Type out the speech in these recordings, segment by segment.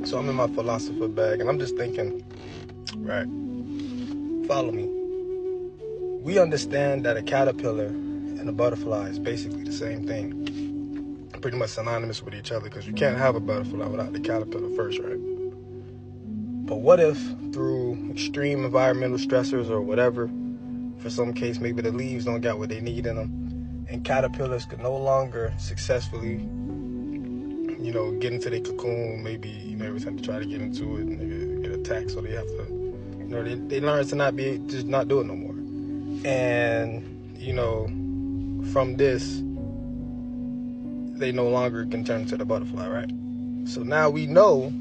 So I'm in my philosopher bag, and I'm just thinking, right, follow me. We understand that a caterpillar and a butterfly is basically the same thing. Pretty much synonymous with each other, because you can't have a butterfly without the caterpillar first, right? But what if through extreme environmental stressors or whatever, for some case, maybe the leaves don't get what they need in them, and caterpillars could no longer successfully, get into their cocoon, maybe, every time they try to get into it, and they get attacked, so they have to, they learn to just not do it no more. And, from this, they no longer can turn into the butterfly, right? So now we know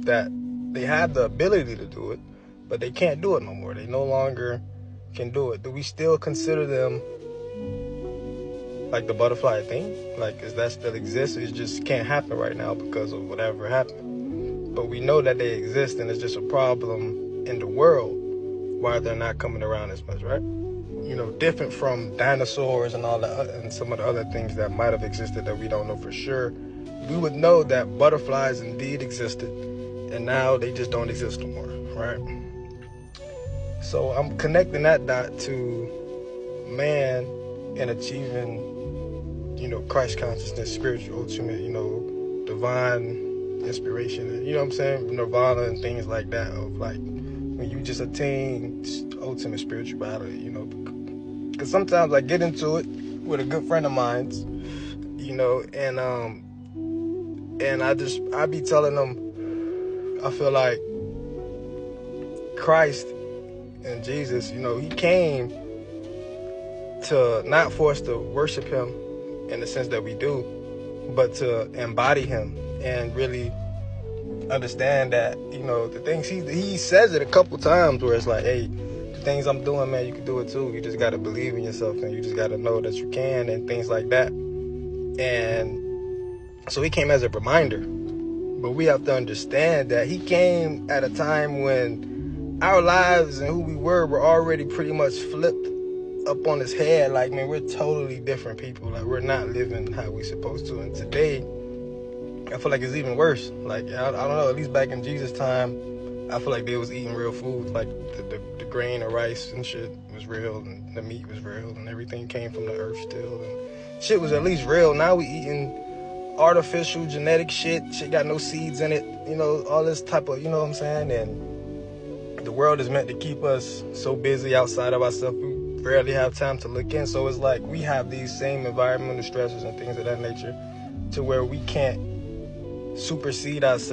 that they have the ability to do it, but they can't do it no more. They no longer can do it. Do we still consider them like the butterfly thing? Like, does that still exist? It just can't happen right now because of whatever happened. But we know that they exist, and it's just a problem in the world why they're not coming around as much, right? Different from dinosaurs and all that, and some of the other things that might have existed that we don't know for sure. We would know that butterflies indeed existed, and now they just don't exist no more, right? So I'm connecting that dot to man and achieving, Christ consciousness, spiritual, ultimate, divine inspiration, you know what I'm saying? Nirvana and things like that, of like when you just attain ultimate spirituality, because sometimes I get into it with a good friend of mine, and I be telling them, I feel like Christ and Jesus, he came to not for us to worship him in the sense that we do, but to embody him and really understand that, the things he says it a couple times where it's like, hey, the things I'm doing, man, you can do it too. You just got to believe in yourself, and you just got to know that you can, and things like that. And so he came as a reminder, but we have to understand that he came at a time when our lives and who we were already pretty much flipped up on his head. Like, man, we're totally different people. Like, we're not living how we're supposed to. And today, I feel like it's even worse. Like, I don't know, at least back in Jesus' time, I feel like they was eating real food. Like, the grain of rice and shit was real, and the meat was real, and everything came from the earth still, and shit was at least real. Now we eating artificial genetic shit got no seeds in it, all this type of, you know what I'm saying? And the world is meant to keep us so busy outside of ourselves, we rarely have time to look in. So it's like we have these same environmental stresses and things of that nature to where we can't supersede ourselves